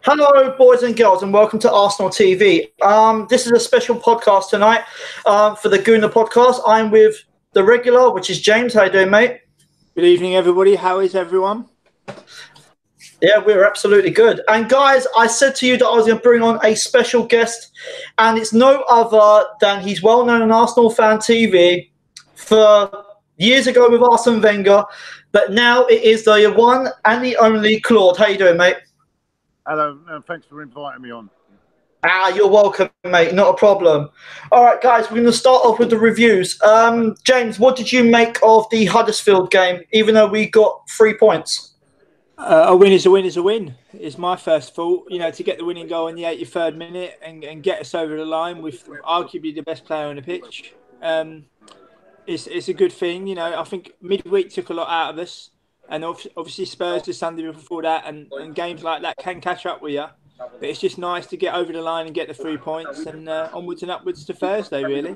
Hello, boys and girls, and welcome to Arsenal TV. This is a special podcast tonight for the Gooner Podcast. I'm with the regular, which is James. How you doing, mate? Good evening, everybody. How is everyone? Yeah, we're absolutely good. And guys, I said to you that I was going to bring on a special guest, and it's no other than he's well known on Arsenal Fan TV for years ago with Arsene Wenger, but now it is the one and the only Claude. How you doing, mate? Hello, and thanks for inviting me on. You're welcome, mate. Not a problem. All right, guys, we're going to start off with the reviews. James, what did you make of the Huddersfield game, even though we got 3 points? A win is a win is a win. It's my first thought, to get the winning goal in the 83rd minute and get us over the line with arguably the best player on the pitch. It's a good thing. I think midweek took a lot out of us. And obviously Spurs the Sunday before that, and games like that can catch up with you. But it's just nice to get over the line and get the 3 points and onwards and upwards to Thursday, really.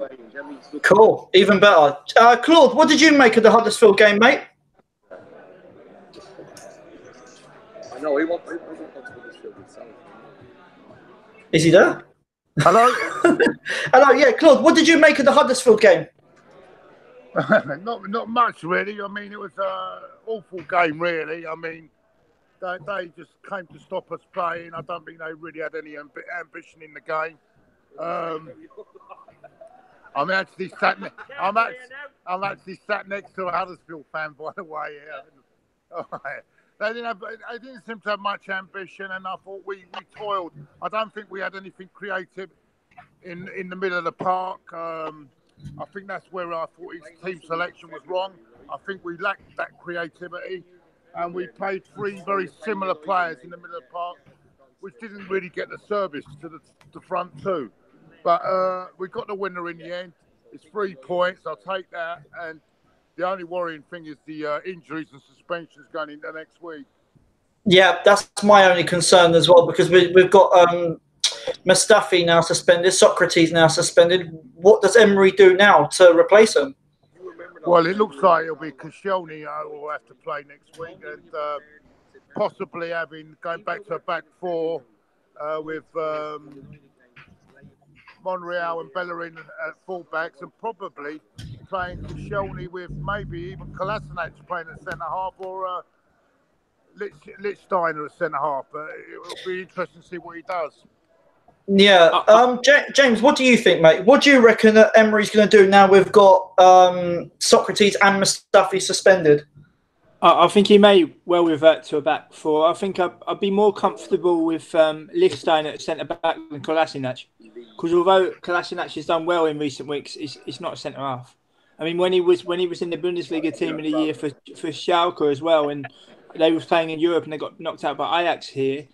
Cool, even better. Claude, what did you make of the Huddersfield game, mate? No, he wasn't Huddersfield himself. Is he there? Hello? Hello, yeah, Claude, what did you make of the Huddersfield game? Not much, really. I mean, it was an awful game, really. I mean, they just came to stop us playing. I don't think they really had any ambition in the game. I'm actually sat next to a Huddersfield fan, by the way. They didn't seem to have much ambition, and I thought we toiled. I don't think we had anything creative in the middle of the park. I think that's where I thought his team selection was wrong. I think we lacked that creativity, and we played three very similar players in the middle of the park, which didn't really get the service to the front two. But we got the winner in the end. It's 3 points. I'll take that. And the only worrying thing is the injuries and suspensions going into next week. Yeah, that's my only concern as well, because we've got Mustafi now suspended, Socrates now suspended. What does Emery do now to replace him? Well, it looks like it'll be Koscielny who will have to play next week, and possibly going back to a back four with Monreal and Bellerin at fullbacks, and probably playing Koscielny with maybe even Kolasinac playing at centre half, or Lichtsteiner at centre half. But it will be interesting to see what he does. Yeah, James, what do you think, mate? What do you reckon that Emery's going to do now we've got Socrates and Mustafi suspended? I think he may well revert to a back four. I think I'd be more comfortable with Lichtsteiner at centre back than Kolasinac, because although Kolasinac has done well in recent weeks, he's not a centre half. I mean, when he was in the Bundesliga team of the year for Schalke as well, and they were playing in Europe and they got knocked out by Ajax here,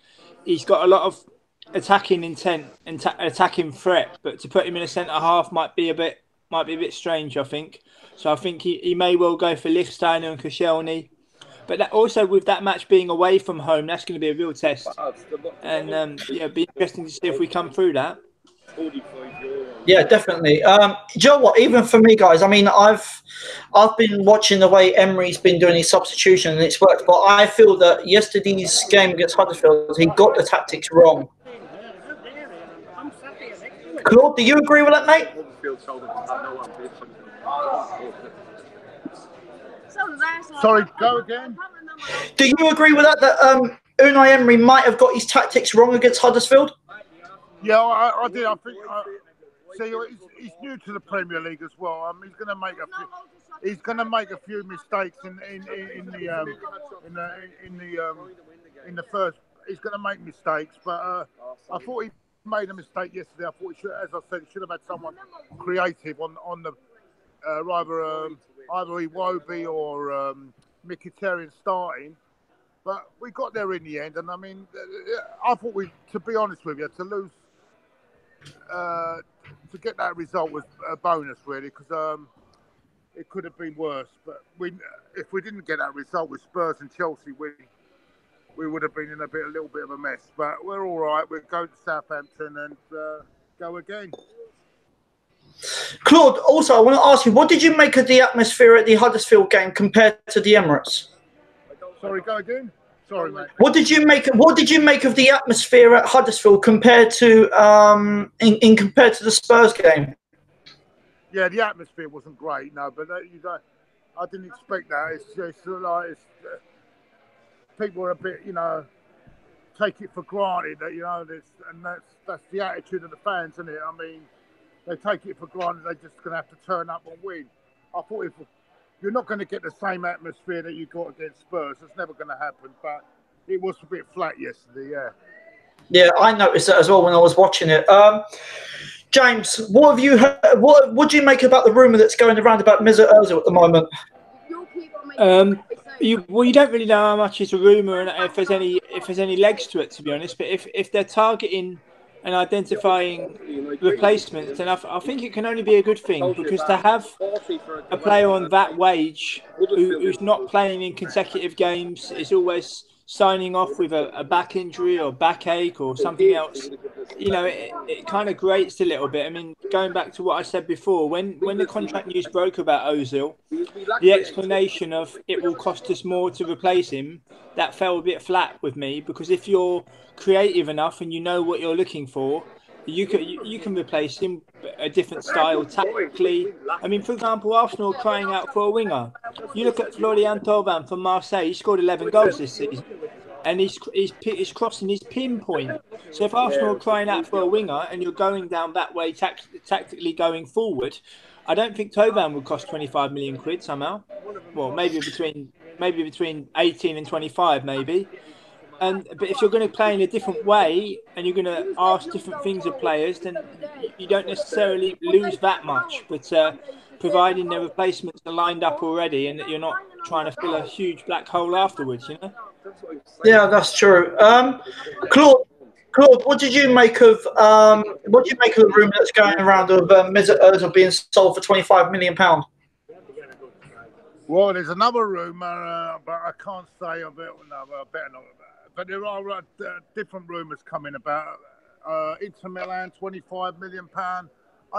he's got a lot of attacking intent and attacking threat, but to put him in a centre half might be a bit strange, I think. So I think he may well go for Lichtsteiner and Koscielny. But that also, with that match being away from home, that's going to be a real test. And it'd be interesting to see if we come through that. Yeah, definitely. Do you know what? Even for me, guys, I mean, I've been watching the way Emery's been doing his substitution, and it's worked. But I feel that yesterday's game against Huddersfield, he got the tactics wrong. Claude, do you agree with that, mate? Sorry, go again. Do you agree with that? That Unai Emery might have got his tactics wrong against Huddersfield? Yeah, I did. I think. He's new to the Premier League as well. He's going to make a few mistakes in the first. He's going to make mistakes, but I thought he made a mistake yesterday. I thought, as I said, he should have had someone creative on the either Iwobi or Mkhitaryan starting. But we got there in the end, and I mean, I thought to be honest with you, to lose, to get that result was a bonus, really, because it could have been worse. But if we didn't get that result with Spurs and Chelsea, we would have been in a little bit of a mess. But we're all right. We're going to Southampton and go again. Claude, also, I want to ask you, what did you make of the atmosphere at the Huddersfield game compared to the Emirates? Sorry, go again? Sorry, mate. What did you make of the atmosphere at Huddersfield compared to compared to the Spurs game? Yeah, the atmosphere wasn't great, no, but I didn't expect that. People are a bit, take it for granted that that's the attitude of the fans, isn't it? I mean, they take it for granted they're just going to have to turn up and win. I thought you're not going to get the same atmosphere that you got against Spurs. It's never going to happen, but it was a bit flat yesterday, yeah. Yeah, I noticed that as well when I was watching it. James, what have you heard, what do you make about the rumour that's going around about Mesut Ozil at the moment? You don't really know how much is a rumour and if there's any legs to it, to be honest. But if they're targeting and identifying replacements, then I think it can only be a good thing, because to have a player on that wage who's not playing in consecutive games is always signing off with a back injury or backache or something else, it kind of grates a little bit. I mean, going back to what I said before, when the contract news broke about Ozil, the explanation of it will cost us more to replace him, that fell a bit flat with me, because if you're creative enough and you know what you're looking for, you can replace him a different style tactically. I mean, for example, Arsenal are crying out for a winger. You look at Florian Thauvin from Marseille. He scored 11 goals this season, and he's crossing his pinpoint. So if Arsenal are crying out for a winger and you're going down that way tactically going forward, I don't think Thauvin would cost 25 million quid somehow. Well, maybe between 18 and 25, maybe. But if you're going to play in a different way and you're going to ask different things of players, then you don't necessarily lose that much. But providing the replacements are lined up already and that you're not trying to fill a huge black hole afterwards, Yeah, that's true. Claude, what did you make of the rumour that's going around of Mesut Ozil being sold for £25 million? Well, there's another rumour, but I can't say of it. No, I better not. But there are different rumours coming about Inter Milan, £25 million. I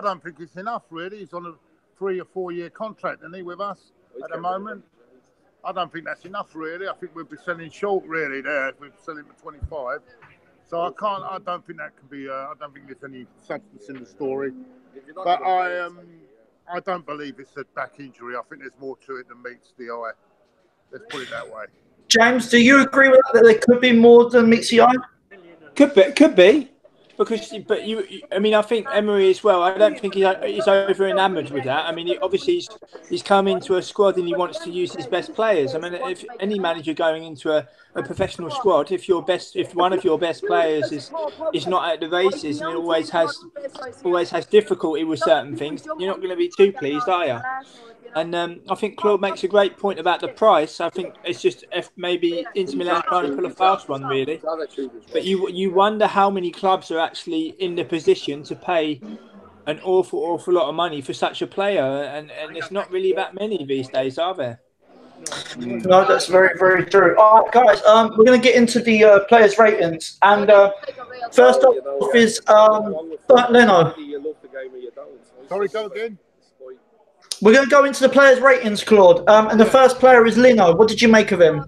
don't think it's enough, really. He's on a 3 or 4 year contract, isn't he, with us at the moment? I don't think that's enough, really. I think we'll be selling short, really, there if we're selling for 25. So I don't think that can be. I don't think there's any substance in the story. But I don't believe it's a back injury. I think there's more to it than meets the eye. Let's put it that way. James, do you agree with that there could be more than meets the eye? Could be. I think Emery as well. I don't think he's over enamoured with that. I mean, he's come into a squad and he wants to use his best players. I mean, if any manager going into a professional squad, if one of your best players is not at the races and always has difficulty with certain things, you're not going to be too pleased, are you? And I think Claude makes a great point about the price. I think it's just maybe Inter Milan trying to pull a fast one, really. But you wonder how many clubs are actually in the position to pay an awful lot of money for such a player, and there's not really that many these days, are there? No, that's very, very true. All right, guys, we're going to get into the players' ratings, and first off is Leno. Sorry, go again. We're going to go into the players' ratings, Claude. And the first player is Leno. What did you make of him?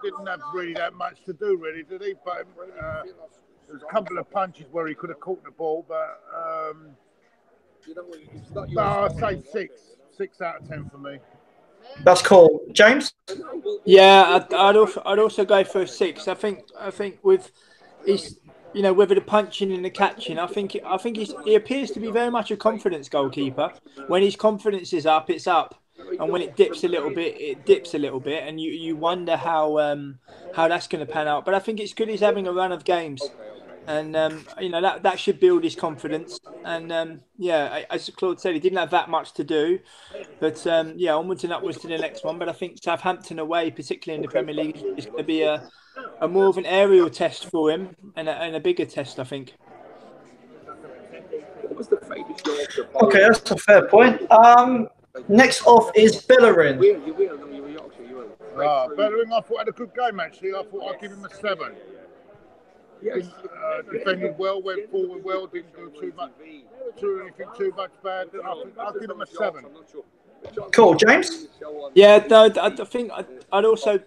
Didn't have really that much to do, really, did he? But there was a couple of punches where he could have caught the ball, but I'd say 6 out of 10 for me. That's cool. James? Yeah, I'd also go for a 6. I think with his, whether the punching and the catching, I think he appears to be very much a confidence goalkeeper. When his confidence is up, it's up, and when it dips a little bit, it dips a little bit, and you wonder how that's going to pan out. But I think it's good he's having a run of games, and that should build his confidence. And as Claude said, he didn't have that much to do, but onwards and upwards to the next one. But I think Southampton away, particularly in the Premier League, is going to be a more of an aerial test for him and a bigger test, I think. Okay, that's a fair point. Next off is Bellerin. Bellerin, I thought had a good game, actually. I thought I'd give him a 7. Yes. Defended well, went forward well, didn't do anything too much bad. I'll give him a 7. Cool, James. Yeah, no, I think I'd also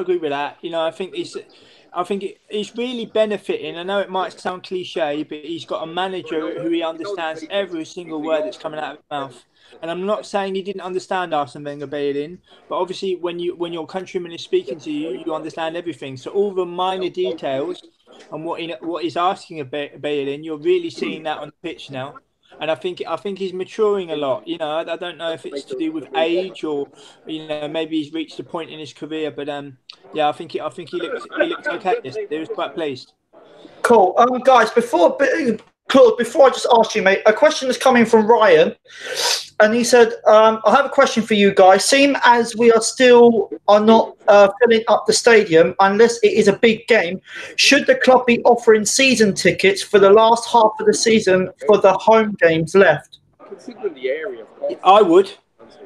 agree with that. You know, I think he's really benefiting. I know it might sound cliche, but he's got a manager who he understands every single word that's coming out of his mouth. And I'm not saying he didn't understand Arsene Wenger bailing, but obviously when your countryman is speaking to you, you understand everything. So all the minor details and what he's asking of bailing, you're really seeing that on the pitch now. And I think he's maturing a lot. You know, I don't know if it's to do with age or, you know, maybe he's reached a point in his career. But yeah, I think he looked okay. He was quite pleased. Cool. Guys, Claude, before I just ask you, mate, a question is coming from Ryan, and he said, I have a question for you guys. Seem as we are not filling up the stadium unless it is a big game. Should the club be offering season tickets for the last half of the season for the home games left? Considering the area, of course. I would.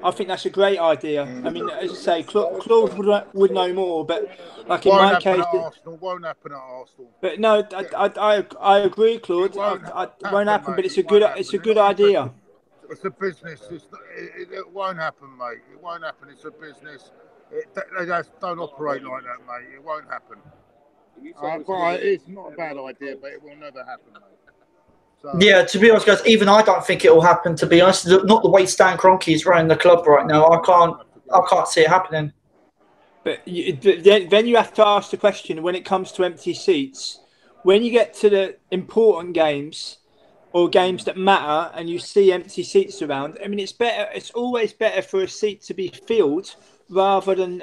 I think that's a great idea. I mean, as I say, Claude would know more, but like in my case, won't happen at Arsenal. But no, I agree, Claude. It won't happen, but it's a good idea. It's a business. It won't happen, mate. It won't happen. It's a business. They just don't operate like that, mate. It won't happen. But it's not a bad idea, but it will never happen, mate. So, yeah, to be honest, guys, even I don't think it will happen. To be honest, not the way Stan Kroenke is running the club right now. I can't see it happening. But then you have to ask the question: when it comes to empty seats, when you get to the important games or games that matter, and you see empty seats around, I mean, it's better. It's always better for a seat to be filled rather than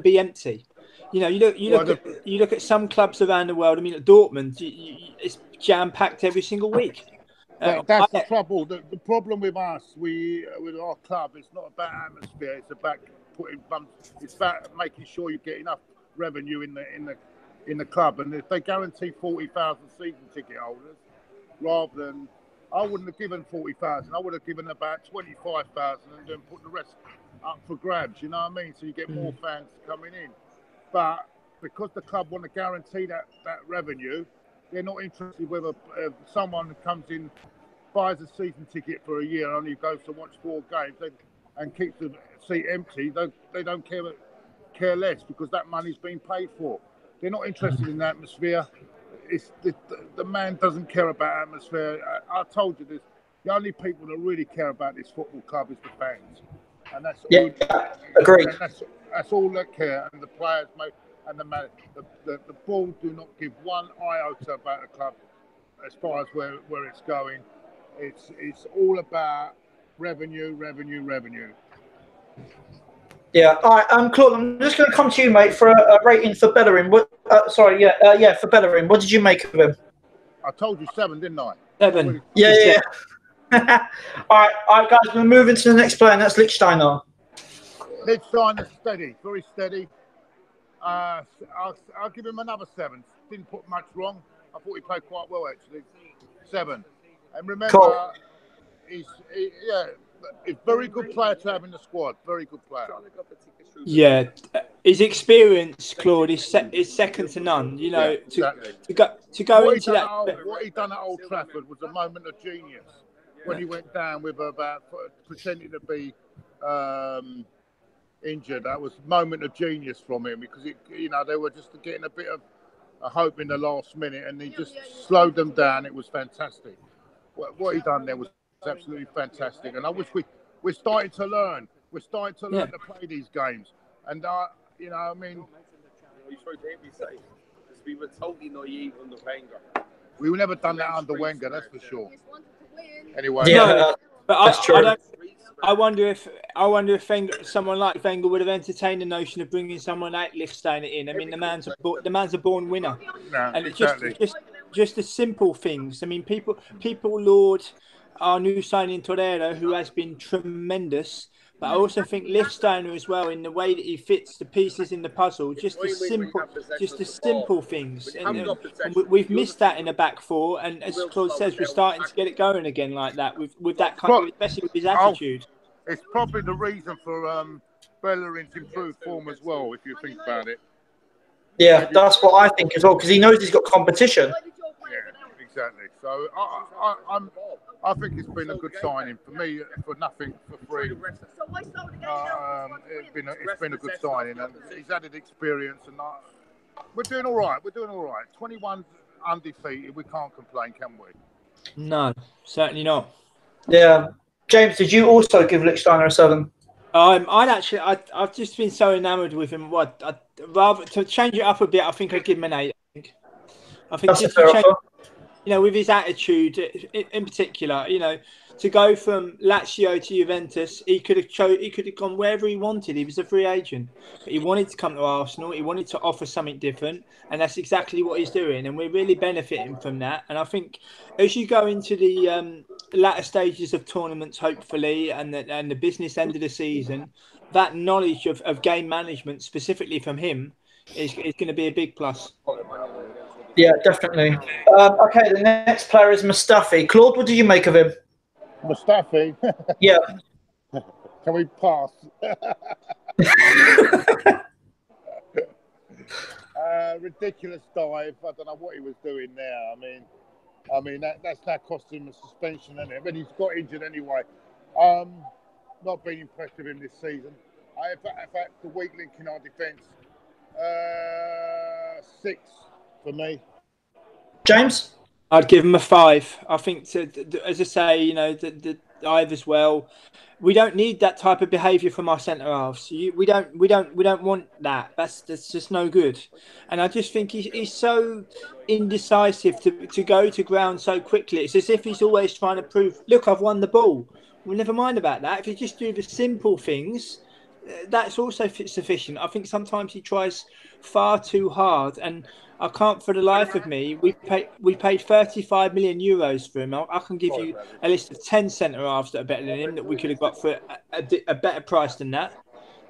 be empty. You know, you look at some clubs around the world. I mean, at Dortmund, it's jam-packed every single week. That's the trouble. The problem with us, with our club, it's not about atmosphere. It's about putting bumps. It's about making sure you get enough revenue in the club. And if they guarantee 40,000 season ticket holders, rather than, I wouldn't have given 40,000. I would have given about 25,000 and then put the rest up for grabs. You know what I mean? So you get more fans coming in. But because the club want to guarantee that revenue, they're not interested whether someone comes in, buys a season ticket for a year and only goes to watch 4 games and keeps the seat empty. They don't care less because that money's been paid for. They're not interested in the atmosphere. The man doesn't care about atmosphere. I told you this. The only people that really care about this football club is the fans. And that's agreed. That's all that care, and the players and the board do not give one iota about the club as far as where it's going. It's all about revenue. Yeah. All right, Claude, I'm just going to come to you, mate, for a rating for Bellerin. For Bellerin. What did you make of him? I told you 7, didn't I? 7. Yeah. All right, guys, we're moving to the next player, and that's Lichtsteiner. Lichtsteiner's steady, very steady. I'll give him another 7. Didn't put much wrong. I thought he played quite well, actually. 7. And remember, cool. He's a very good player to have in the squad. Very good player. Yeah, his experience, Claude, is second to none. You know, to go into that. What he done at Old Trafford was a moment of genius when he went down with pretending to be injured. That was a moment of genius from him because they were just getting a bit of a hope in the last minute, and he just slowed them down. It was fantastic. What he done there was absolutely fantastic, and I wish we're starting to learn. We're starting to learn to play these games, and I mean, you sorry to hear me say, because we were totally naive under Wenger. We would never done that under Wenger, that's for sure. Anyway, yeah, but that's true. I wonder if someone like Wenger would have entertained the notion of bringing someone like Lichtsteiner in. I mean, the man's a born winner, and exactly. it's just the simple things. I mean, people laud our new signing Torreira, who has been tremendous. But I also think Lichtsteiner as well, in the way that he fits the pieces in the puzzle, just the simple things. And we've missed that in the back 4. And as Claude says, we're starting to get it going again like that with that kind of, especially with his attitude. It's probably the reason for Bellerin's improved form as well, if you think about it. Yeah, that's what I think as well, because he knows he's got competition. Yeah, exactly. So I think it's been a good signing for me, for nothing, for free. It's been a good signing, and he's added experience, and we're doing all right. We're doing all right. 21 undefeated. We can't complain, can we? No, certainly not. Yeah. James, did you also give Lichtsteiner a 7? I've just been so enamoured with him. I'd rather to change it up a bit. I think I'd give him an 8. I think That's just a fair to change, offer. with his attitude in particular, to go from Lazio to Juventus, he could have gone wherever he wanted. He was a free agent, but he wanted to come to Arsenal. He wanted to offer something different, and that's exactly what he's doing. And we're really benefiting from that. And I think as you go into the latter stages of tournaments, hopefully, and the business end of the season, that knowledge of game management, specifically from him, is going to be a big plus. Yeah, definitely. Okay, the next player is Mustafi. Claude, what did you make of him? Mustafi. Yeah. Can we pass? Ridiculous dive. I don't know what he was doing there. I mean that's now cost him a suspension, isn't it? But he's got injured anyway. Not been impressed with him this season. In fact, the weak link in our defence. 6 for me. James? I'd give him a 5. I think, as I say, the dive as well. We don't need that type of behaviour from our centre halves. We don't want that. That's just no good. And I just think he's so indecisive to go to ground so quickly. It's as if he's always trying to prove, look, I've won the ball. Well, never mind about that. If you just do the simple things, that's also sufficient. I think sometimes he tries far too hard, and I can't for the life of me. We paid 35 million euros for him. I can give you a list of 10 centre halves that are better than him that we could have got for a better price than that.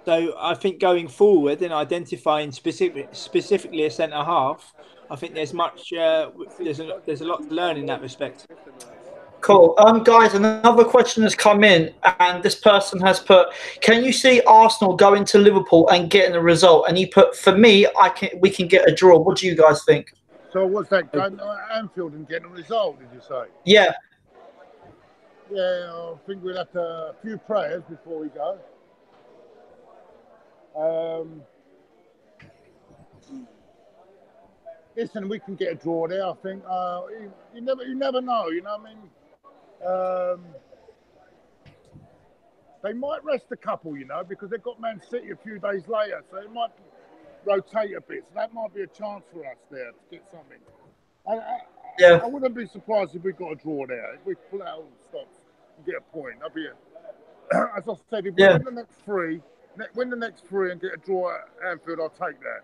So I think going forward and identifying specifically a centre half, I think there's there's a lot to learn in that respect. Cool. Guys, another question has come in, and this person has put, can you see Arsenal going to Liverpool and getting a result? And he put, for me, we can get a draw. What do you guys think? So what's that, going to Anfield and getting a result, did you say? Yeah. Yeah, I think we'll have a few prayers before we go. Listen, we can get a draw there, I think. You never know, you know what I mean? They might rest a couple, because they've got Man City a few days later, so it might rotate a bit. So that might be a chance for us there to get something. I wouldn't be surprised if we got a draw there. If we pull out all the stops and get a point, that'd be as I said, if we win the next three and get a draw at Anfield, I'll take that.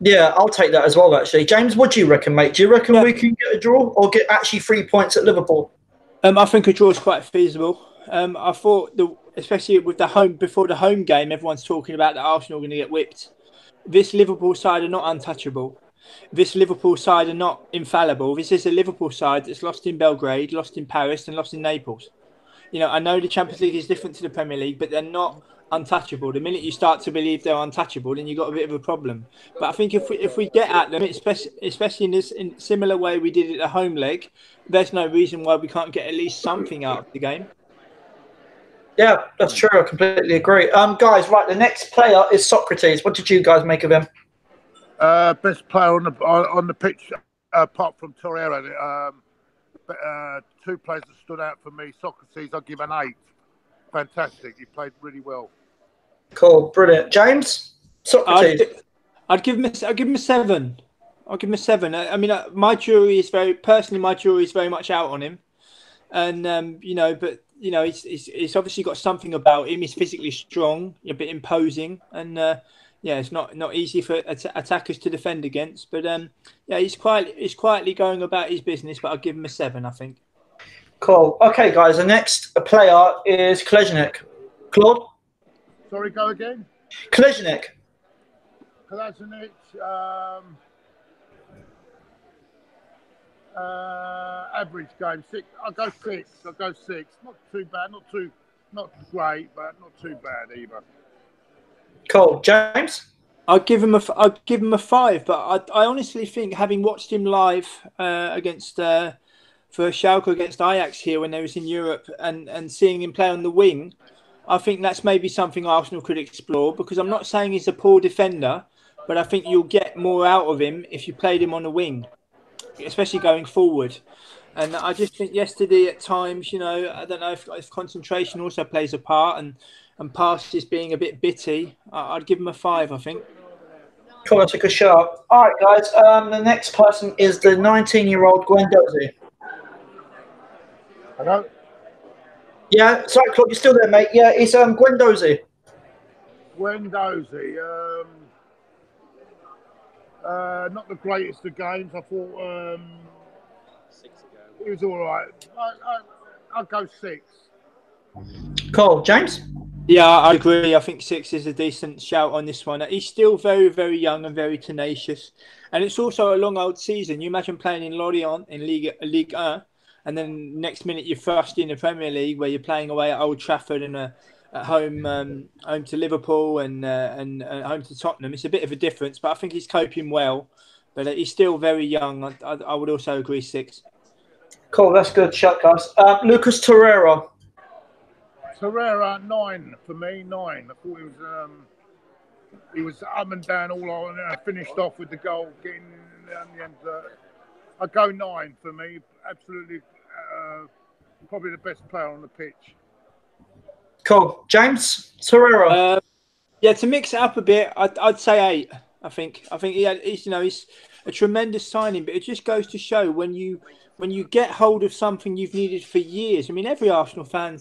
Yeah, I'll take that as well, actually. James, what do you reckon, mate? Do you reckon we can get a draw or get actually 3 points at Liverpool? I think a draw is quite feasible. I thought, especially with before the home game, everyone's talking about that Arsenal are going to get whipped. This Liverpool side are not untouchable. This Liverpool side are not infallible. This is a Liverpool side that's lost in Belgrade, lost in Paris, and lost in Naples. I know the Champions League is different to the Premier League, but they're not untouchable. The minute you start to believe they're untouchable, then you've got a bit of a problem. But I think if we get at them, especially in similar way we did it at home leg, there's no reason why we can't get at least something out of the game. Yeah, that's true. I completely agree. Guys, right, the next player is Socrates. What did you guys make of him? Best player on the pitch, apart from Torreira. 2 players that stood out for me. Socrates, I'll give an 8. Fantastic. He played really well. Cool, brilliant. James? Socrates? I'd give him a 7. I'll give him a 7. I mean, my jury is very much out on him, and he's obviously got something about him. He's physically strong, a bit imposing, and it's not easy for attackers to defend against. But he's quietly going about his business. But I'll give him a 7, I think. Cool. Okay, guys. The next player is Kleznik. Claude? Sorry, go again. Kleznik. Average game. 6. I'll go 6. Not too bad. Not great, but not too bad either. Cool. James? I'd give him a 5, but I honestly think, having watched him live against for Schalke against Ajax here when they was in Europe, and seeing him play on the wing, I think that's maybe something Arsenal could explore, because I'm not saying he's a poor defender, but I think you'll get more out of him if you played him on the wing, especially going forward. And I just think yesterday at times, I don't know if concentration also plays a part, and passes being a bit bitty. I'd give him a 5, I think. Cool, that's a good shout. All right, guys. The next person is the 19-year-old Guendouzi. Hello? Yeah, sorry, Claude, you're still there, mate. Yeah, it's Guendouzi. Guendouzi. Not the greatest of games. I thought it was all right. I'll go 6. Cool. James? Yeah, I agree. I think 6 is a decent shout on this one. He's still very, very young and very tenacious. And it's also a long old season. You imagine playing in Lorient in Ligue 1, and then next minute you're thrust in the Premier League where you're playing away at Old Trafford and at home to Liverpool and home to Tottenham. It's a bit of a difference, but I think he's coping well. But he's still very young. I would also agree 6. Cool, that's good. Shout, guys. Lucas Torreira. Torreira, 9 for me. 9. I thought he was up and down all on. I finished off with the goal, getting down the end. I go 9 for me. Absolutely, probably the best player on the pitch. Cool. James Torreira. Yeah, to mix it up a bit, I'd say 8. I think he's a tremendous signing, but it just goes to show when you get hold of something you've needed for years. I mean, every Arsenal fan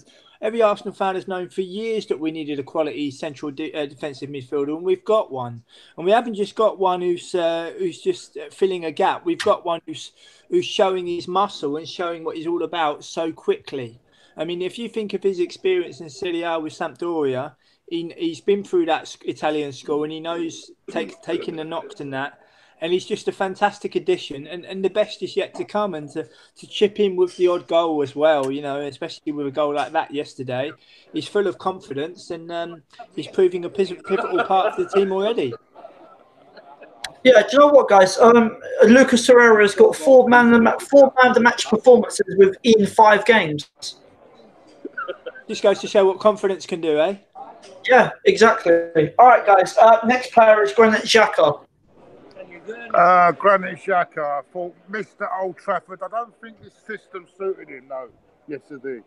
has known for years that we needed a quality central defensive midfielder, and we've got one. And we haven't just got one who's just filling a gap. We've got one who's showing his muscle and showing what he's all about so quickly. I mean, if you think of his experience in Serie A with Sampdoria, he's been through that Italian school and he knows taking the knocks and that. And he's just a fantastic addition, and the best is yet to come. And to chip in with the odd goal as well, especially with a goal like that yesterday, he's full of confidence, and he's proving a pivotal part of the team already. Yeah, do you know what, guys? Lucas Torreira has got 4 man of the match performances within 5 games. Just goes to show what confidence can do, eh? Yeah, exactly. All right, guys. Next player is Granit Xhaka. Granit Xhaka, I thought Mr. Old Trafford. I don't think this system suited him though yesterday,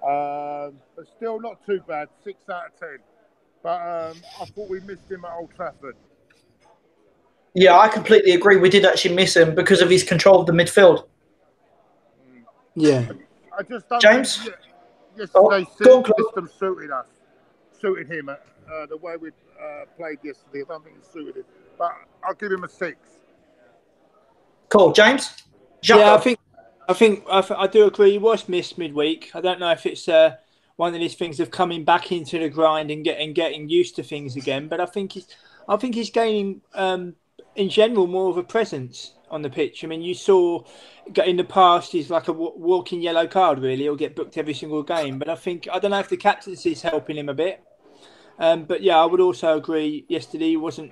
but still not too bad. 6 out of 10. But I thought we missed him at Old Trafford. Yeah, I completely agree. We did actually miss him because of his control of the midfield. Yeah. I just don't James? think yesterday's system suited him. The way we played yesterday, I don't think it suited him. But I'll give him a 6. Cool, James. Xhaka. Yeah, I do agree. He was missed midweek. I don't know if it's one of these things of coming back into the grind and getting used to things again. But I think he's gaining in general more of a presence on the pitch. I mean, you saw in the past he's like a walking yellow card. Really, he'll get booked every single game. But I don't know if the captaincy is helping him a bit. But yeah, I would also agree. Yesterday he wasn't.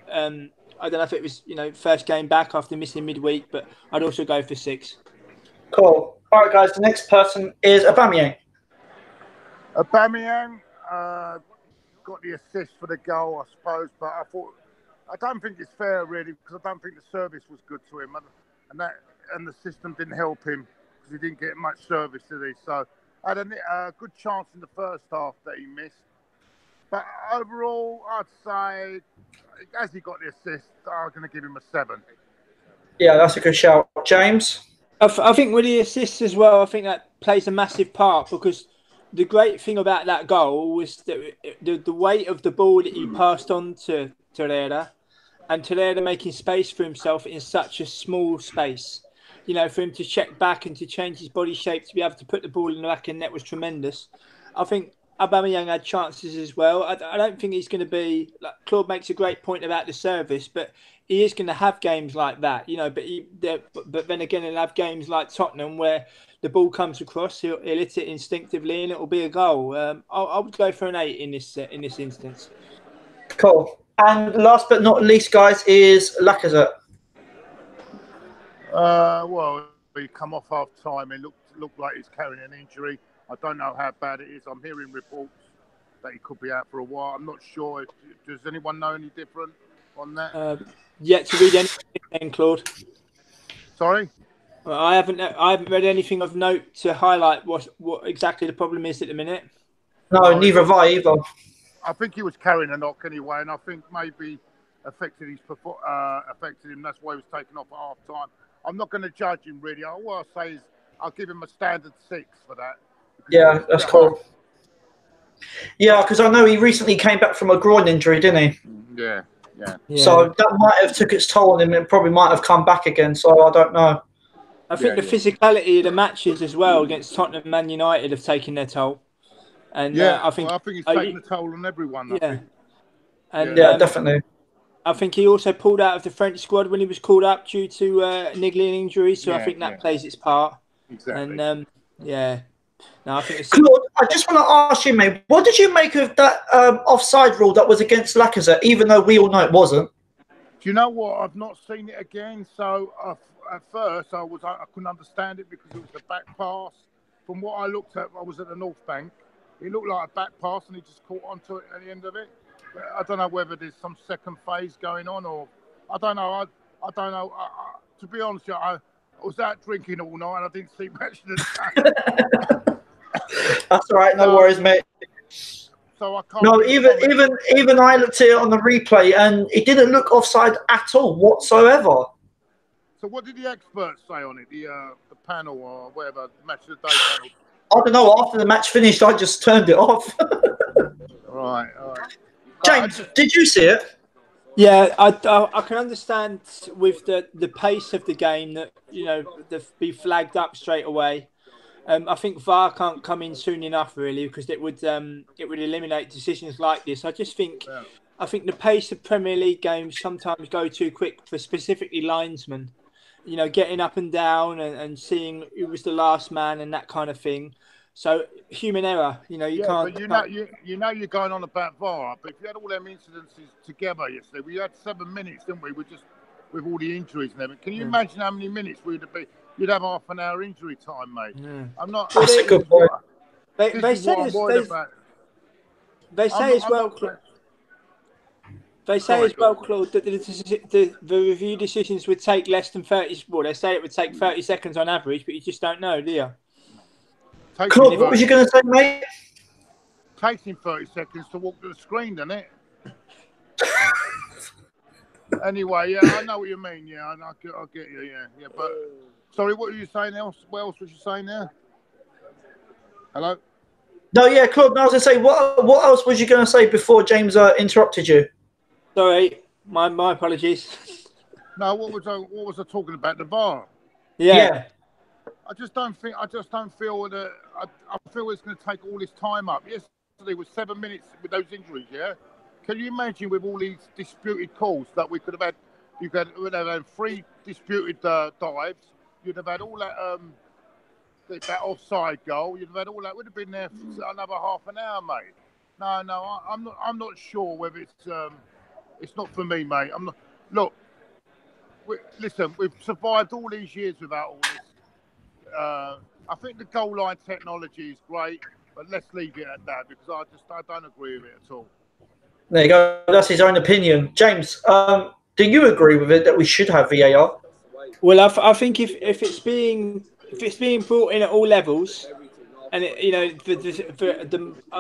I don't know if it was first game back after missing midweek, but I'd also go for 6. Cool. All right, guys. The next person is Aubameyang. Aubameyang got the assist for the goal, I suppose, but I don't think it's fair really, because I don't think the service was good to him, and the system didn't help him because he didn't get much service today. So I had a good chance in the first half that he missed. But overall, I'd say, as he got the assist, I'm going to give him a 7. Yeah, that's a good shout. James? I think with the assists as well, I think that plays a massive part, because the great thing about that goal was that the weight of the ball that he passed on to Torreira, and Torreira making space for himself in such a small space. For him to check back and to change his body shape to be able to put the ball in the back of the net was tremendous. I think Aubameyang had chances as well. I don't think he's going to be... Claude makes a great point about the service, but he is going to have games like that, But then again, he'll have games like Tottenham where the ball comes across, he'll hit it instinctively, and it will be a goal. I would go for an 8 in this instance. Cool. And last but not least, guys, is Lacazette. Well, he come off half time. He look like he's carrying an injury. I don't know how bad it is. I'm hearing reports that he could be out for a while. I'm not sure. Does anyone know any different on that? Yet to read anything, Claude. Sorry? Well, I haven't read anything of note to highlight what exactly the problem is at the minute. No, neither have I either. I think he was carrying a knock anyway, and I think maybe affected him. That's why he was taken off at half time. I'm not going to judge him really. All I'll say is I'll give him a standard 6 for that. Yeah, that's cool. Yeah, because I know he recently came back from a groin injury, didn't he? Yeah. So that might have took its toll on him and probably might have come back again. So I don't know. I think the physicality of the matches as well against Tottenham and Man United have taken their toll. And I think he's taken a toll on everyone. Definitely. I think he also pulled out of the French squad when he was called up due to niggling injuries. So I think that plays its part. Exactly. And I think it's... Claude, I just want to ask you, mate, what did you make of that offside rule that was against Lacazette, even though we all know it wasn't? Do you know what? I've not seen it again. So at first I couldn't understand it because it was the back pass. From what I looked at, I was at the North Bank. It looked like a back pass, and he just caught onto it at the end of it. But I don't know whether there's some second phase going on, or I don't know. I don't know. To be honest, I was out drinking all night, and I didn't see much of the game. That's all right. No worries, mate. So I can't. No, even I looked at it on the replay, and it didn't look offside at all whatsoever. So what did the experts say on it? The panel or whatever, match of the day panel. I don't know. After the match finished, I just turned it off. Right. James, did you see it? Yeah, I can understand with the pace of the game that be flagged up straight away. I think VAR can't come in soon enough, really, because it would eliminate decisions like this. I just think I think the pace of Premier League games sometimes go too quick for specifically linesmen. Getting up and down and seeing who was the last man and that kind of thing. So human error, you can't. But you're going on about VAR. But if you had all them incidences together yesterday, we had 7 minutes, didn't we? With all the injuries and everything. Can you imagine how many minutes we'd be? You'd have half an hour injury time, mate. Yeah. I'm not. That's a good point. They say as well, Claude, that the review decisions would take less than 30. Well, they say it would take 30 seconds on average, but you just don't know, do you? Claude, what was you going to say, mate? Takes him 30 seconds to walk to the screen, doesn't it? Anyway, yeah, I know what you mean. Yeah, I get you. Yeah. But sorry, what were you saying else? What else was you saying there? Hello. No, yeah, Claude. I was going to say, what else was you going to say before James interrupted you? Sorry, my apologies. No, what was I talking about? The VAR. Yeah. I just don't feel that. I feel it's going to take all this time up. Yesterday was 7 minutes with those injuries. Yeah. Can you imagine with all these disputed calls that we could have had? You could have had 3 disputed dives. You'd have had all that offside goal. You'd have had all that. Would have been there for another half an hour, mate. No, I'm not sure whether it's not for me, mate. I'm not. Look, listen. We've survived all these years without all this. I think the goal line technology is great, but let's leave it at that because I don't agree with it at all. There you go. That's his own opinion. James, do you agree with it that we should have VAR? Well, I think if it's being brought in at all levels, and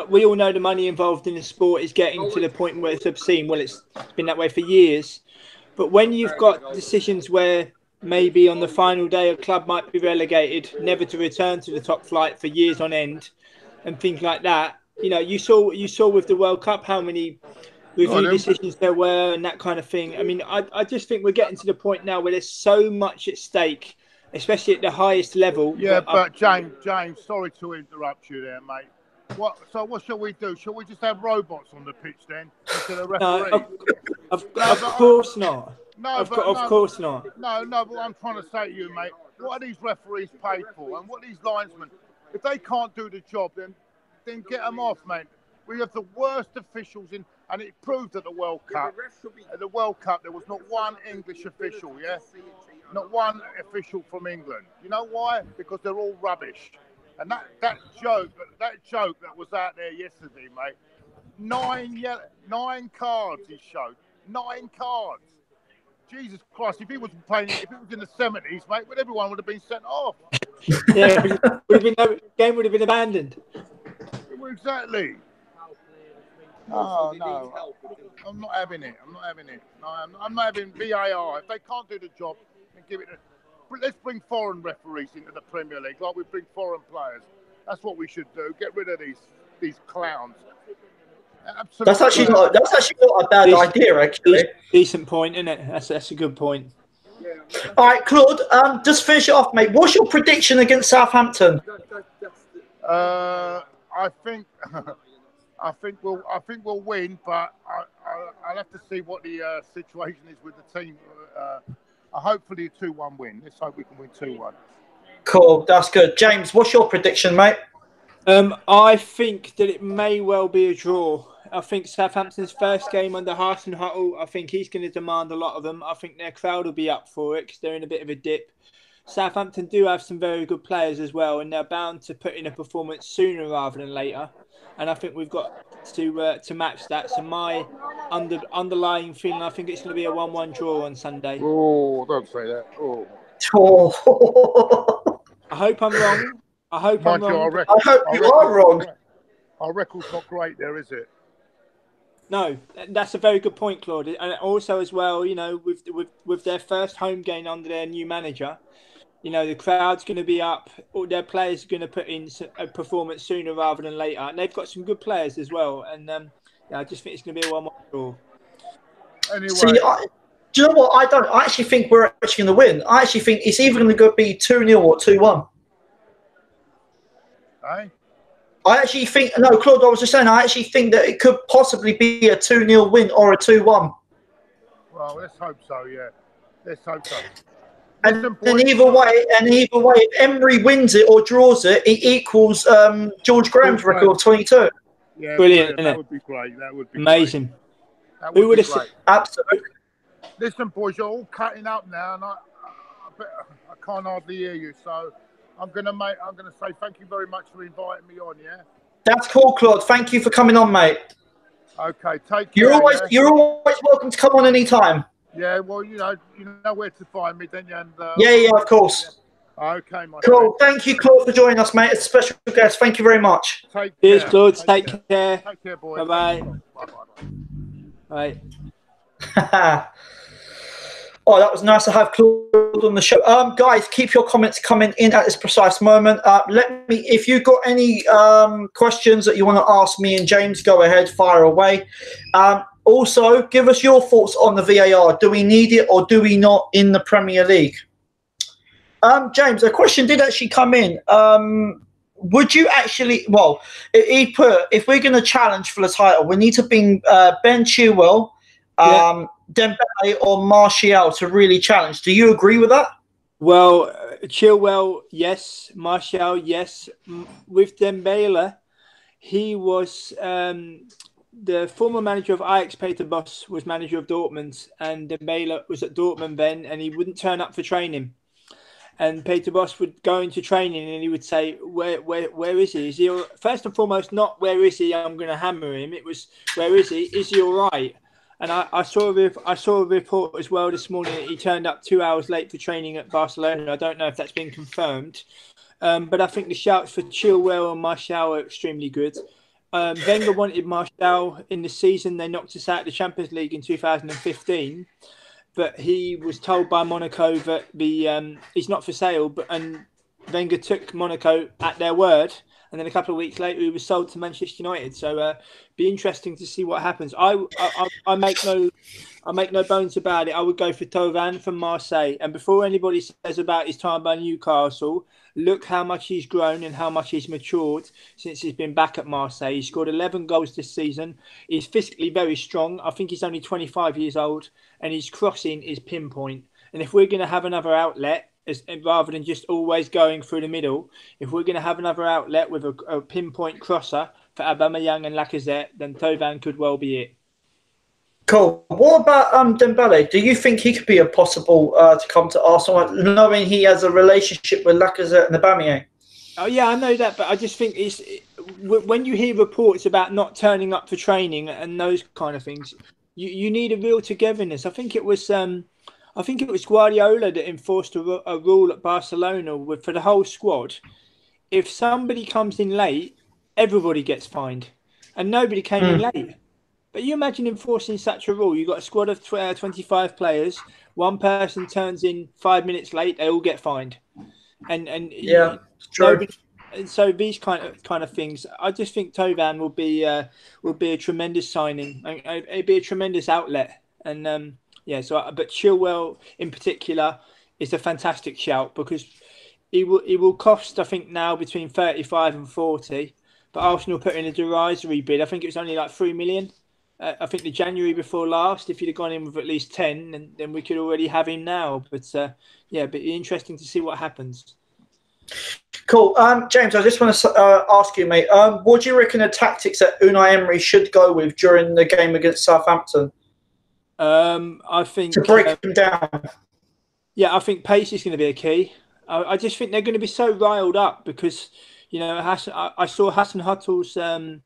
we all know the money involved in the sport is getting to the point where it's obscene. Well, it's been that way for years. But when you've got decisions where maybe on the final day a club might be relegated, never to return to the top flight for years on end, and things like that, you saw with the World Cup how many review decisions there were and that kind of thing. I mean, I just think we're getting to the point now where there's so much at stake, especially at the highest level. Yeah, but James, sorry to interrupt you there, mate. What shall we do? Shall we just have robots on the pitch then instead of referees? No, of course not. Of course not. No, but what I'm trying to say to you, mate, what are these referees paid for? And what are these linesmen? If they can't do the job, then get them off, mate. We have the worst officials in, and it proved at the World Cup. At the World Cup, there was not one English official, yeah? Not one official from England. You know why? Because they're all rubbish. And that joke that was out there yesterday, mate. 9 cards he showed. 9 cards. Jesus Christ! If he was in the 70s, mate, everyone would have been sent off. Yeah, the game would have been abandoned. Exactly. Oh, no. I'm not having it. No, I'm not having VAR. If they can't do the job, then give it. Let's bring foreign referees into the Premier League, like we bring foreign players. That's what we should do. Get rid of these clowns. Absolutely. That's actually not a bad idea, actually. Decent point, isn't it? That's a good point. All right, Claude. Just finish it off, mate. What's your prediction against Southampton? I think we'll win, but I'll have to see what the situation is with the team. Hopefully a 2-1 win. Let's hope we can win 2-1. Cool, that's good. James, what's your prediction, mate? I think that it may well be a draw. I think Southampton's first game under Hasenhüttl, I think he's going to demand a lot of them. I think their crowd will be up for it because they're in a bit of a dip. Southampton do have some very good players as well, and they're bound to put in a performance sooner rather than later. And I think we've got to match that. So my underlying feeling, I think it's going to be a 1-1 draw on Sunday. Oh, don't say that. Oh. I hope I'm wrong. I hope I'm wrong. I hope you are wrong. Our record's not great there, is it? No, that's a very good point, Claude. And also as well, you know, with their first home game under their new manager, you know, the crowd's going to be up. All their players are going to put in a performance sooner rather than later. And they've got some good players as well. And I just think it's going to be a 1-1 draw. Anyway. See, do you know what? I actually think we're actually going to win. I actually think it's either going to be 2-0 or 2-1. Hey? I actually think, no, Claude, I was just saying, I actually think that it could possibly be a 2-0 win or a 2-1. Well, let's hope so, yeah. Let's hope so. And either way, if Emery wins it or draws it, it equals George Graham's record of 22. Yeah, brilliant, that would be great. That would be amazing. That would be great. Absolutely. Listen, boys, you're all cutting up now, and I can't hardly hear you. So I'm gonna say thank you very much for inviting me on. Yeah. That's cool, Claude. Thank you for coming on, mate. Okay, take care. You're always welcome to come on anytime. Yeah, well, you know where to find me, don't you? And, yeah, of course. Yeah. Okay, my cool. Friend. Thank you, Claude, for joining us, mate. It's a special guest. Thank you very much. Cheers, Claude. Take care. Take care, boys. Bye-bye. Bye. Oh, that was nice to have Claude on the show. Guys, keep your comments coming in at this precise moment. If you've got any questions that you want to ask me and James, go ahead, fire away. Also, give us your thoughts on the VAR. Do we need it or do we not in the Premier League? James, a question did actually come in. Would you actually, well, he put, if we're going to challenge for the title, we need to bring Ben Chilwell, Dembele or Martial to really challenge. Do you agree with that? Well, Chilwell, yes. Martial, yes. With Dembele, he was the former manager of Ajax. Peter Bosz was manager of Dortmund, and Dembele was at Dortmund then, and he wouldn't turn up for training. And Peter Bosz would go into training and he would say, where is he? Is he first and foremost, not where is he, I'm going to hammer him. It was, where is he? Is he all right? And I saw a report as well this morning that he turned up 2 hours late for training at Barcelona. I don't know if that's been confirmed. But I think the shouts for Chilwell and Martial are extremely good. Wenger wanted Martial in the season. They knocked us out of the Champions League in 2015. But he was told by Monaco that he's not for sale. And Wenger took Monaco at their word. And then a couple of weeks later, he was sold to Manchester United. So, be interesting to see what happens. I make no bones about it. I would go for Thauvin from Marseille. And before anybody says about his time by Newcastle, look how much he's grown and how much he's matured since he's been back at Marseille. He scored 11 goals this season. He's physically very strong. I think he's only 25 years old, and his crossing is pinpoint. And if we're going to have another outlet, rather than just always going through the middle, if we're going to have another outlet with a pinpoint crosser for Aubameyang and Lacazette, then Thauvin could well be it. Cool. What about Dembele? Do you think he could be a possible to come to Arsenal, knowing he has a relationship with Lacazette and Aubameyang? Oh yeah, I know that, but I just think when you hear reports about not turning up for training and those kind of things, you need a real togetherness. I think it was Guardiola that enforced a rule at Barcelona for the whole squad. If somebody comes in late, everybody gets fined, and nobody came in late. But you imagine enforcing such a rule. You've got a squad of 25 players. One person turns in 5 minutes late, they all get fined. And yeah, true. And so these kind of things, I just think Tovan will be a tremendous signing. It'd be a tremendous outlet. And but Chilwell in particular is a fantastic shout because he will cost, I think, now between 35 and 40. But Arsenal put in a derisory bid. I think it was only like 3 million. I think the January before last, if you'd have gone in with at least 10, then we could already have him now. But but interesting to see what happens. Cool. James, I just want to ask you, mate, what do you reckon the tactics that Unai Emery should go with during the game against Southampton? I think to break them down. Yeah, I think pace is going to be a key. I just think they're going to be so riled up because, I saw Hassan Huttel's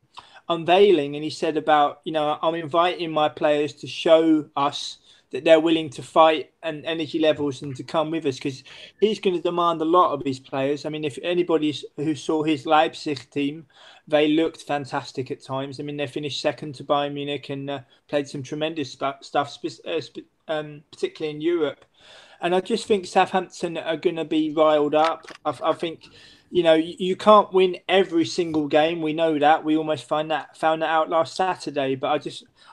unveiling, and he said about, I'm inviting my players to show us that they're willing to fight and energy levels and to come with us, because he's going to demand a lot of his players. I mean, if anybody who saw his Leipzig team, they looked fantastic at times. I mean, they finished second to Bayern Munich and played some tremendous stuff, particularly in Europe. And I just think Southampton are going to be riled up. I think, you can't win every single game. We know that. We almost found that out last Saturday. But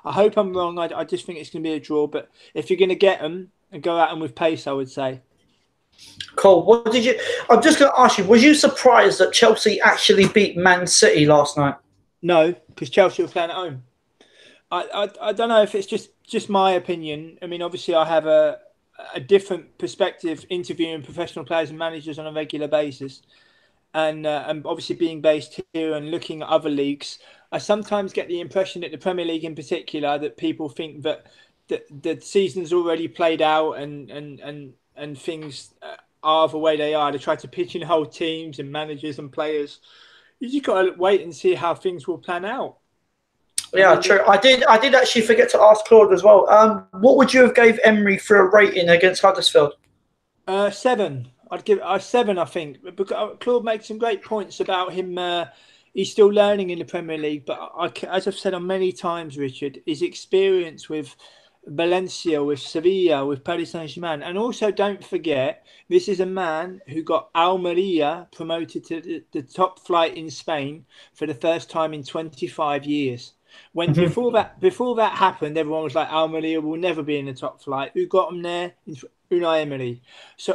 I hope I'm wrong. I just think it's going to be a draw. But if you're going to get them, and go at them with pace, I would say. Cool. I'm just going to ask you, was you surprised that Chelsea actually beat Man City last night? No, because Chelsea were playing at home. I don't know if it's just my opinion. I mean, obviously I have a different perspective interviewing professional players and managers on a regular basis. And obviously being based here and looking at other leagues, I sometimes get the impression that the Premier League in particular, that people think that the season's already played out and things are the way they are. They try to pigeonhole teams and managers and players. You just got to wait and see how things will plan out. Yeah, true. I did actually forget to ask Claude as well. What would you have gave Emery for a rating against Huddersfield? 7. I'd give it 7, I think. Claude made some great points about him. He's still learning in the Premier League, but as I've said on many times, Richard, his experience with Valencia, with Sevilla, with Paris Saint-Germain, and also don't forget, this is a man who got Almeria promoted to the top flight in Spain for the first time in 25 years. When before that happened, everyone was like, Almeria will never be in the top flight. Who got them there? Unai Emery. So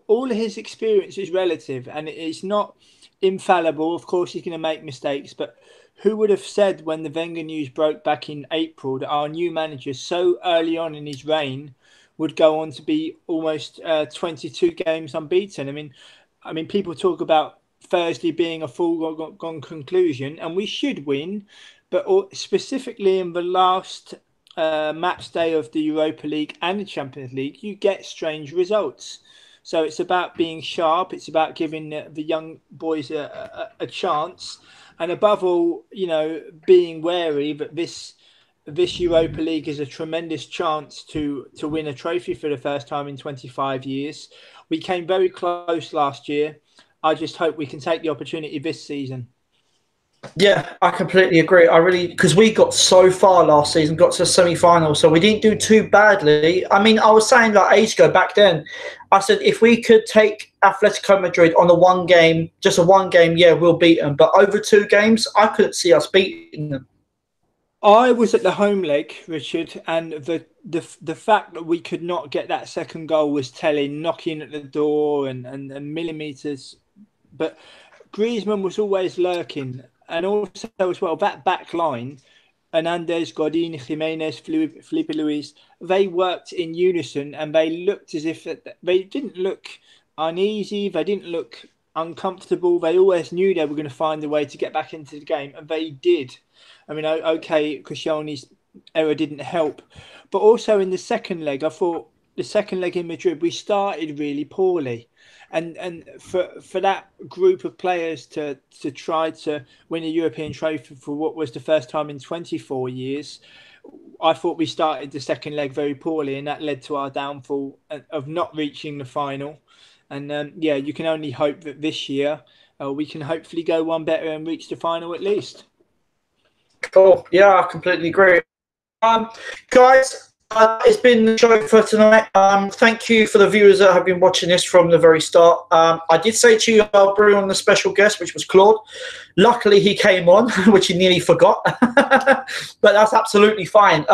all of his experience is relative, and it's not infallible. Of course, he's going to make mistakes, but who would have said when the Wenger news broke back in April that our new manager, so early on in his reign, would go on to be almost 22 games unbeaten? I mean, people talk about Thursday being a foregone conclusion, and we should win, but specifically in the last match day of the Europa League and the Champions League, you get strange results. So it's about being sharp. It's about giving the young boys a chance. And above all, being wary that this Europa League is a tremendous chance to win a trophy for the first time in 25 years. We came very close last year. I just hope we can take the opportunity this season. Yeah, I completely agree. Because we got so far last season, got to the semi-final, so we didn't do too badly. I mean, I was saying like age ago back then, I said if we could take Atletico Madrid on just a one game, yeah, we'll beat them. But over 2 games, I couldn't see us beating them. I was at the home leg, Richard, and the fact that we could not get that second goal was telling, knocking at the door and millimetres. But Griezmann was always lurking. And also as well, that back line, Hernandez, Godin, Jimenez, Felipe Luis, they worked in unison, and they looked as if they didn't look uneasy. They didn't look uncomfortable. They always knew they were going to find a way to get back into the game, and they did. I mean, okay, Koscielny's error didn't help. But also in the second leg, I thought the second leg in Madrid, we started really poorly. And for that group of players to try to win a European trophy for what was the first time in 24 years, I thought we started the second leg very poorly, and that led to our downfall of not reaching the final. And yeah, you can only hope that this year we can hopefully go one better and reach the final at least. Cool. Yeah, I completely agree. Guys, it's been the show for tonight. Thank you for the viewers that have been watching this from the very start. I did say to you I'll bring on the special guest, which was Claude. Luckily, he came on, which he nearly forgot. But that's absolutely fine.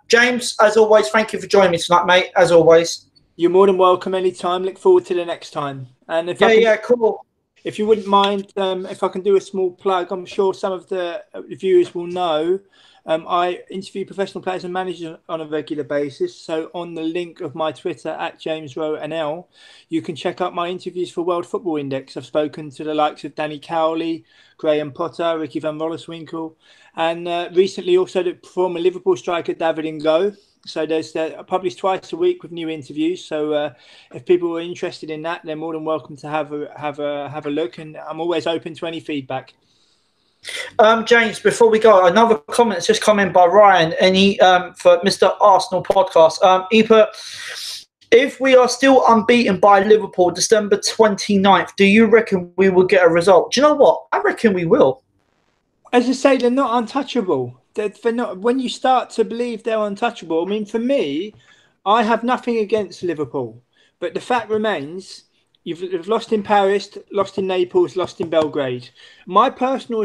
James, as always, thank you for joining me tonight, mate. As always. You're more than welcome anytime. Look forward to the next time. And if cool. If you wouldn't mind, if I can do a small plug, I'm sure some of the viewers will know. I interview professional players and managers on a regular basis. So on the link of my Twitter at JamesRoweNL, you can check out my interviews for World Football Index. I've spoken to the likes of Danny Cowley, Graham Potter, Ricky van Rollerswinkel, and recently also the former Liverpool striker David Ngo. So there's published twice a week with new interviews. So if people are interested in that, they're more than welcome to have a look. And I'm always open to any feedback. James, before we go, another comment that's just come in by Ryan, and he for Mr. Arsenal Podcast. He put, if we are still unbeaten by Liverpool December 29th, do you reckon we will get a result? Do you know what? I reckon we will. As I say, they're not untouchable. They're not. When you start to believe they're untouchable, I mean, for me, I have nothing against Liverpool, but the fact remains, you've lost in Paris, lost in Naples, lost in Belgrade. My personal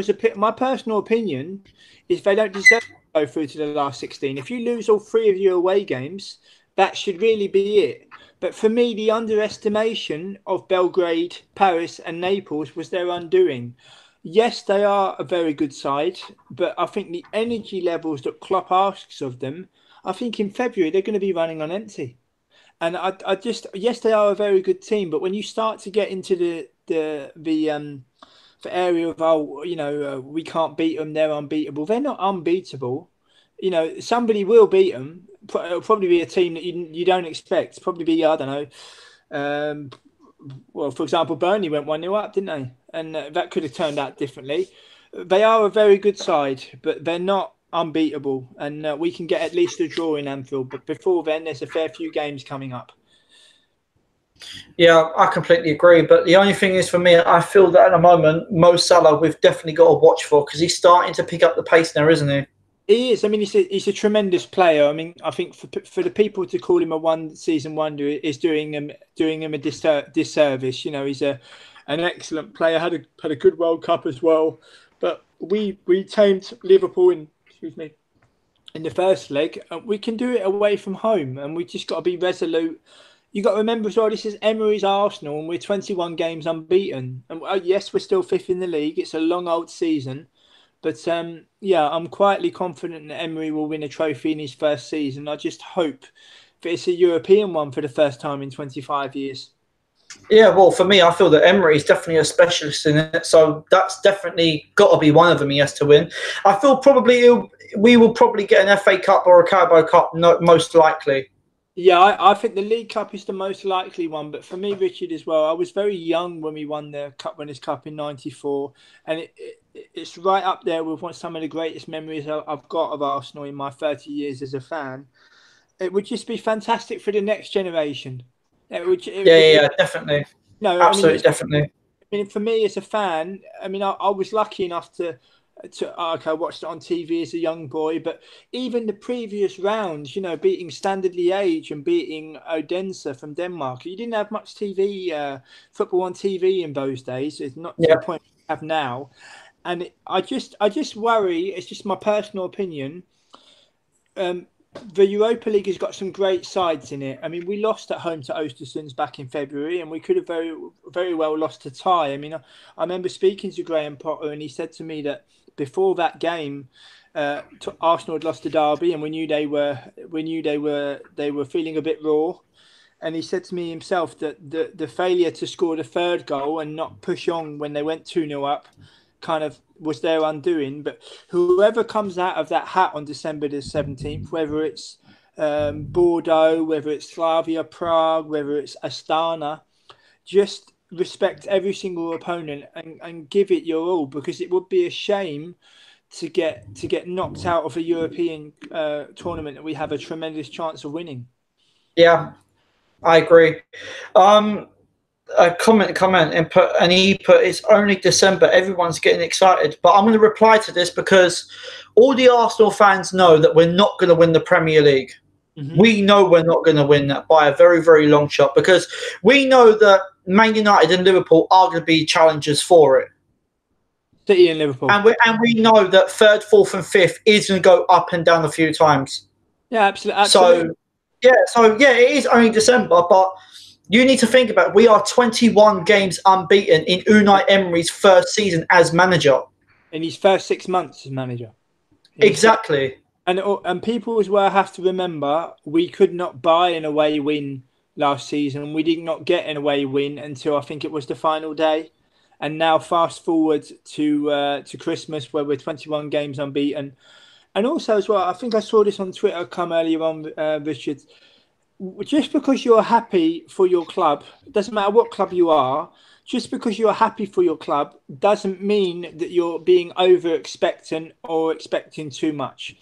opinion is they don't deserve to go through to the last 16. If you lose all three of your away games, that should really be it. But for me, the underestimation of Belgrade, Paris, and Naples was their undoing. Yes, they are a very good side, but I think the energy levels that Klopp asks of them, I think in February they're going to be running on empty. And yes, they are a very good team, but when you start to get into the area of we can't beat them, they're unbeatable. They're not unbeatable. You know, somebody will beat them. It'll probably be a team that you don't expect. It'll probably be, I don't know. Well, for example, Burnley went 1-0 up, didn't they? And that could have turned out differently. They are a very good side, but they're not unbeatable. And we can get at least a draw in Anfield. But before then, there's a fair few games coming up. Yeah, I completely agree. But the only thing is, for me, I feel that at the moment, Mo Salah, we've definitely got to watch for, because he's starting to pick up the pace now, isn't he? He is. I mean, he's a tremendous player. I mean, I think for the people to call him a one-season wonder is doing him a disservice. You know, he's an excellent player. Had a good World Cup as well. But we tamed Liverpool in the first leg. We can do it away from home, and we just got to be resolute. You got to remember as well, this is Emery's Arsenal, and we're 21 games unbeaten. And yes, we're still fifth in the league. It's a long old season. But, yeah, I'm quietly confident that Emery will win a trophy in his first season. I just hope that it's a European one for the first time in 25 years. Yeah, well, for me, I feel that Emery is definitely a specialist in it. So that's definitely got to be one of them he has to win. I feel probably we will probably get an FA Cup or a Carabao Cup, most likely. Yeah, I think the League Cup is the most likely one. But for me, Richard, as well, I was very young when we won the Cup Winners' Cup in '94. And it's right up there with some of the greatest memories I've got of Arsenal in my 30 years as a fan. It would just be fantastic for the next generation. Definitely. No, absolutely, definitely. I mean, for me as a fan, I mean, I was lucky enough to I watched it on TV as a young boy, but even the previous rounds, you know, beating Standard Liège and beating Odense from Denmark, you didn't have much football on TV in those days. It's not the point we have now. And I just worry, it's just my personal opinion, the Europa League has got some great sides in it. I mean, we lost at home to Östersunds back in February, and we could have very, very well lost to Thai. I mean, I remember speaking to Graham Potter, and he said to me that before that game, Arsenal had lost to Derby, and we knew they were feeling a bit raw. And he said to me himself that the failure to score the third goal and not push on when they went 2-0 up kind of was their undoing. But whoever comes out of that hat on December the 17th, whether it's Bordeaux, whether it's Slavia Prague, whether it's Astana, just respect every single opponent and give it your all, because it would be a shame to get knocked out of a European tournament that we have a tremendous chance of winning. Yeah, I agree. A comment and he put, it's only December, everyone's getting excited. But I'm going to reply to this because all the Arsenal fans know that we're not going to win the Premier League. We know we're not going to win that by a very, very long shot, because we know that Man United and Liverpool are going to be challengers for it. City and Liverpool. And we know that third, fourth and fifth is going to go up and down a few times. Yeah, absolutely. So it is only December, but you need to think about it. We are 21 games unbeaten in Unai Emery's first season as manager. In his first 6 months as manager. Exactly. And people as well have to remember, we could not buy an away win last season. We did not get an away win until I think it was the final day. And now fast forward to Christmas, where we're 21 games unbeaten. And also as well, I think I saw this on Twitter come earlier on, Richard. Just because you're happy for your club, it doesn't matter what club you are, just because you're happy for your club doesn't mean that you're being over expectant or expecting too much.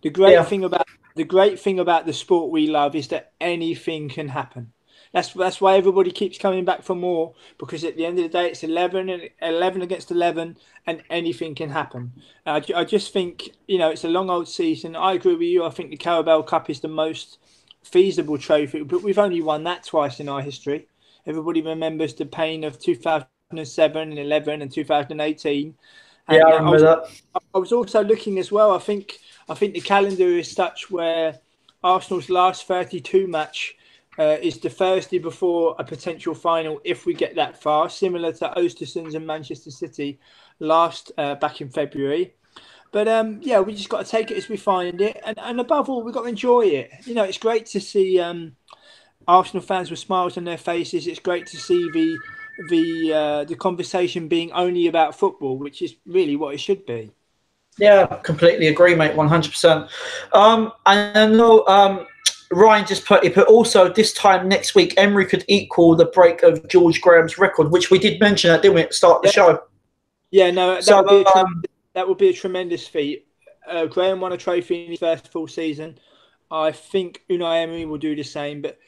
The great thing about the sport we love is that anything can happen. That's why everybody keeps coming back for more, because at the end of the day, it's 11 against 11, and anything can happen. I just think, it's a long old season. I agree with you. I think the Carabao Cup is the most feasible trophy, but we've only won that twice in our history. Everybody remembers the pain of 2007 and 11 and 2018. Yeah, I remember that. I was also looking as well. I think the calendar is such where Arsenal's last 32 match is the Thursday before a potential final, if we get that far, similar to Ostersund's and Manchester City last back in February. But we just got to take it as we find it, and above all, we've got to enjoy it. It's great to see Arsenal fans with smiles on their faces. It's great to see the conversation being only about football, which is really what it should be. Yeah, completely agree, mate. 100%. And I know Ryan just put also this time next week, Emery could equal the break of George Graham's record, which we did mention that, didn't we, at the start of the show? Yeah, no, that would be a tremendous feat. Graham won a trophy in his first full season. I think Unai Emery will do the same, but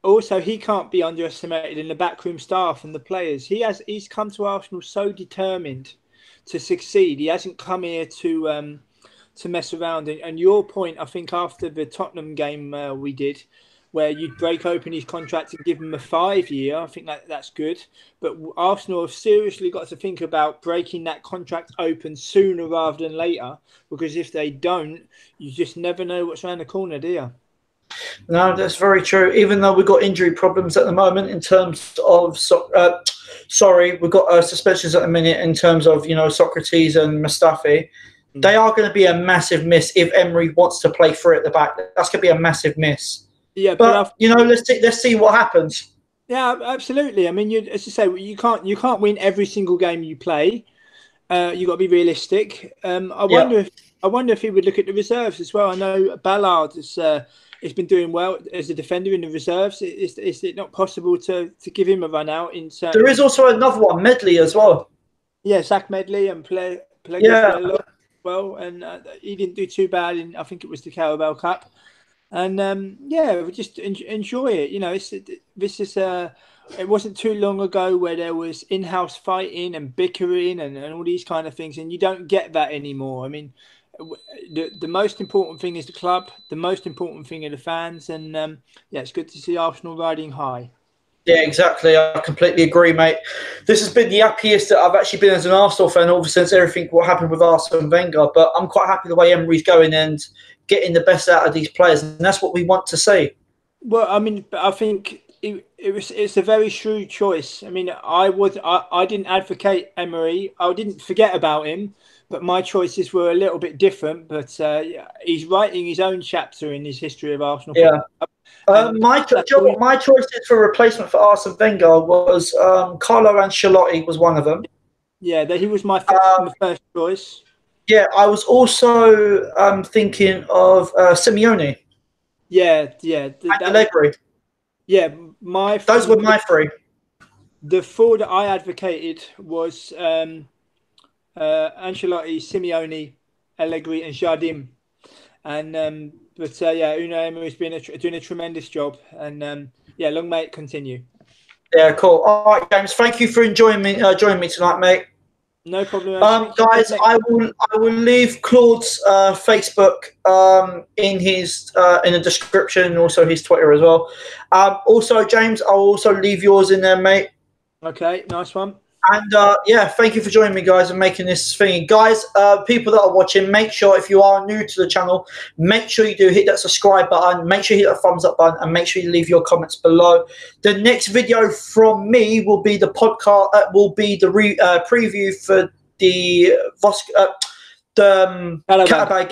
also he can't be underestimated in the backroom staff and the players. He's come to Arsenal so determined to succeed. He hasn't come here to mess around. And your point, I think, after the Tottenham game we did, where you'd break open his contract and give him a 5-year, I think that's good. But Arsenal have seriously got to think about breaking that contract open sooner rather than later, because if they don't, you just never know what's around the corner, do you? No, that's very true. Even though we've got injury problems at the moment in terms of we've got suspensions at the minute in terms of Socrates and Mustafi. They are going to be a massive miss if Emery wants to play through at the back. That's going to be a massive miss. Yeah, but let's see what happens. Yeah, absolutely. I mean, as you say, you can't win every single game you play. You got to be realistic. I wonder if he would look at the reserves as well. I know Ballard has been doing well as a defender in the reserves. Is it not possible to give him a run out? There is also another one, Medley, as well. Yeah, Zach Medley and play well, and he didn't do too bad in, I think it was the Carabao Cup. And we just enjoy it. It wasn't too long ago where there was in-house fighting and bickering and all these kind of things, and you don't get that anymore. I mean, the most important thing is the club. The most important thing are the fans, and it's good to see Arsenal riding high. Yeah, exactly. I completely agree, mate. This has been the happiest that I've actually been as an Arsenal fan ever since everything what happened with Arsene Wenger. But I'm quite happy the way Emery's going and getting the best out of these players, and that's what we want to see. Well, I mean, I think it's a very shrewd choice. I mean, I didn't advocate Emery. I didn't forget about him, but my choices were a little bit different. But he's writing his own chapter in his history of Arsenal. Yeah. My choices for replacement for Arsene Wenger was Carlo Ancelotti was one of them. Yeah, he was my first choice. Yeah, I was also thinking of Simeone. Yeah. And Allegri. Yeah, those were my three. The four that I advocated was Ancelotti, Simeone, Allegri, and Jardim. And Unai Emery's been doing a tremendous job. And long may it continue. Yeah, cool. All right, James. Thank you for joining me tonight, mate. No problem. Guys, I will leave Claude's Facebook in the description, and also his Twitter as well. Also, James, I'll also leave yours in there, mate. Okay, nice one. And thank you for joining me, guys, and making this thing. Guys, people that are watching, make sure if you are new to the channel, make sure you do hit that subscribe button, make sure you hit that thumbs up button, and make sure you leave your comments below. The next video from me will be the podcast, will be the preview for the Catterbag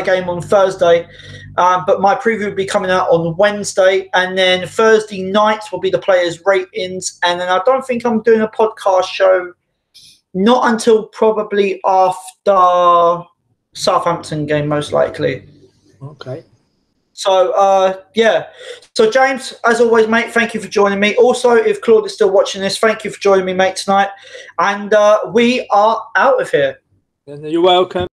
game on Thursday, but my preview will be coming out on Wednesday, and then Thursday night will be the players' ratings, and then I don't think I'm doing a podcast show not until probably after Southampton game, most likely. Okay. So so James, as always, mate, thank you for joining me. Also, if Claude is still watching this, thank you for joining me, mate, tonight, and we are out of here. You're welcome.